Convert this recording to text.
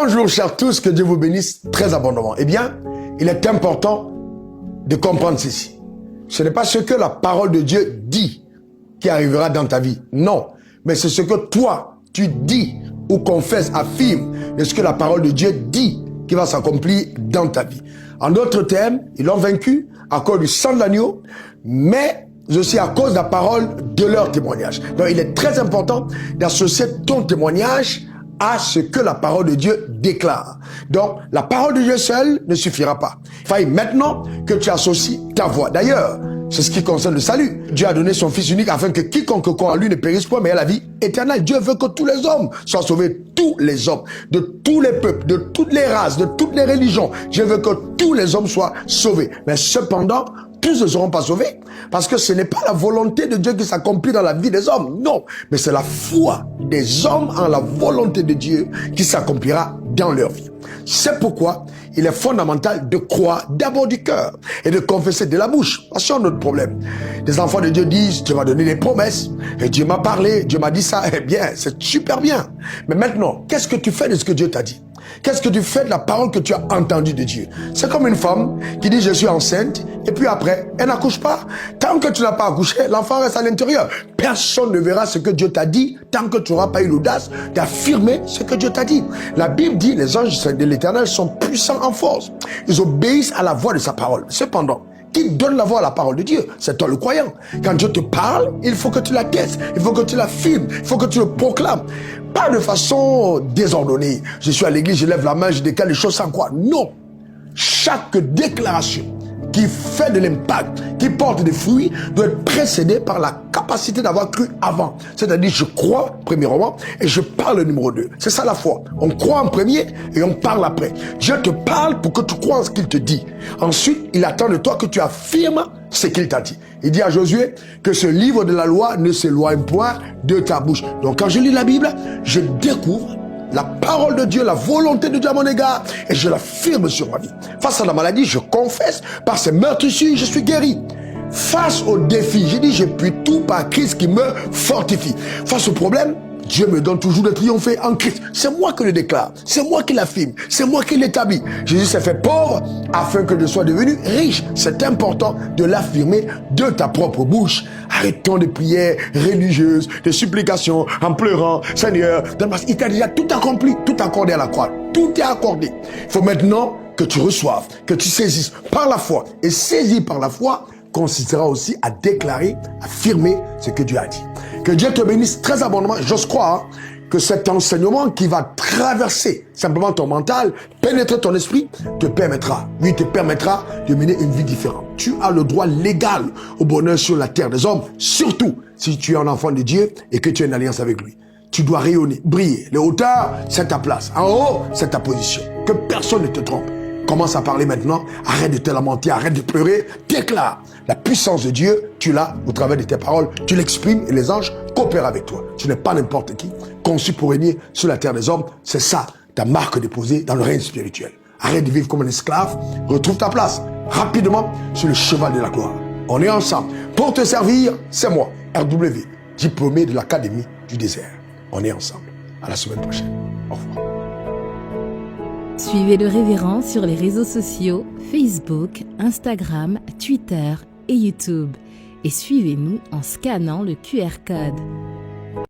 Bonjour chers tous, que Dieu vous bénisse très abondamment. Eh bien, il est important de comprendre ceci. Ce n'est pas ce que la parole de Dieu dit qui arrivera dans ta vie. Non, mais c'est ce que toi, tu dis ou confesses, affirmes de ce que la parole de Dieu dit qui va s'accomplir dans ta vie. En d'autres termes, ils l'ont vaincu à cause du sang de l'agneau, mais aussi à cause de la parole de leur témoignage. Donc, il est très important d'associer ton témoignage à ce que la parole de Dieu déclare. Donc, la parole de Dieu seule ne suffira pas. Il faut maintenant que tu associes ta voix. D'ailleurs, c'est ce qui concerne le salut. Dieu a donné son Fils unique afin que quiconque croit en lui ne périsse point, mais ait la vie éternelle. Dieu veut que tous les hommes soient sauvés. Tous les hommes, de tous les peuples, de toutes les races, de toutes les religions. Dieu veut que tous les hommes soient sauvés. Mais cependant, tous ne seront pas sauvés, parce que ce n'est pas la volonté de Dieu qui s'accomplit dans la vie des hommes, non, mais c'est la foi des hommes en la volonté de Dieu qui s'accomplira dans leur vie. C'est pourquoi il est fondamental de croire d'abord du cœur et de confesser de la bouche. C'est notre problème. Les enfants de Dieu disent, Dieu m'a donné des promesses, et Dieu m'a parlé, Dieu m'a dit ça, eh bien, c'est super bien. Mais maintenant, qu'est-ce que tu fais de ce que Dieu t'a dit? Qu'est-ce que tu fais de la parole que tu as entendue de Dieu? C'est comme une femme qui dit je suis enceinte et puis après, elle n'accouche pas. Tant que tu n'as pas accouché, l'enfant reste à l'intérieur. Personne ne verra ce que Dieu t'a dit tant que tu n'auras pas eu l'audace d'affirmer ce que Dieu t'a dit. La Bible dit les anges de l'Éternel sont puissants en force. Ils obéissent à la voix de sa parole. Cependant, qui donne la voix à la parole de Dieu? C'est toi le croyant. Quand Dieu te parle, il faut que tu l'attestes, il faut que tu l'affirmes, il faut que tu le proclames. Pas de façon désordonnée. Je suis à l'église, je lève la main, je déclare les choses sans croire. Non. Chaque déclaration qui fait de l'impact, qui porte des fruits, doit être précédée par la capacité d'avoir cru avant. C'est-à-dire, je crois, premièrement, et je parle numéro 2. C'est ça la foi. On croit en premier et on parle après. Dieu te parle pour que tu crois en ce qu'il te dit. Ensuite, il attend de toi que tu affirmes ce qu'il t'a dit. Il dit à Josué que ce livre de la loi ne s'éloigne point de ta bouche. Donc, quand je lis la Bible, je découvre la parole de Dieu, la volonté de Dieu à mon égard, et je l'affirme sur ma vie. Face à la maladie, je confesse, par ses meurtrissures, je suis guéri. Face au défi, j'ai dit, je puis tout par Christ qui me fortifie. Face au problème, Dieu me donne toujours de triompher en Christ. C'est moi qui le déclare, c'est moi qui l'affirme, c'est moi qui l'établis. Jésus s'est fait pauvre afin que je sois devenu riche. C'est important de l'affirmer de ta propre bouche. Arrêtons de prières religieuses, de supplications, en pleurant. Seigneur, il t'a déjà tout accompli, tout accordé à la croix. Tout est accordé. Il faut maintenant que tu reçoives, que tu saisisses par la foi. Et saisir par la foi consistera aussi à déclarer, affirmer ce que Dieu a dit. Que Dieu te bénisse très abondamment. J'ose croire que cet enseignement qui va traverser simplement ton mental, pénétrer ton esprit, te permettra de mener une vie différente. Tu as le droit légal au bonheur sur la terre des hommes, surtout si tu es un enfant de Dieu et que tu as une alliance avec lui. Tu dois rayonner, briller. Les hauteurs, c'est ta place. En haut, c'est ta position. Que personne ne te trompe. Commence à parler maintenant, arrête de te lamenter, arrête de pleurer, déclare la puissance de Dieu, tu l'as au travers de tes paroles, tu l'exprimes et les anges coopèrent avec toi. Tu n'es pas n'importe qui, conçu pour régner sur la terre des hommes, c'est ça ta marque déposée dans le règne spirituel. Arrête de vivre comme un esclave, retrouve ta place rapidement sur le cheval de la gloire. On est ensemble. Pour te servir, c'est moi, RW, diplômé de l'Académie du désert. On est ensemble. À la semaine prochaine. Au revoir. Suivez le révérend sur les réseaux sociaux, Facebook, Instagram, Twitter et YouTube. Et suivez-nous en scannant le QR code.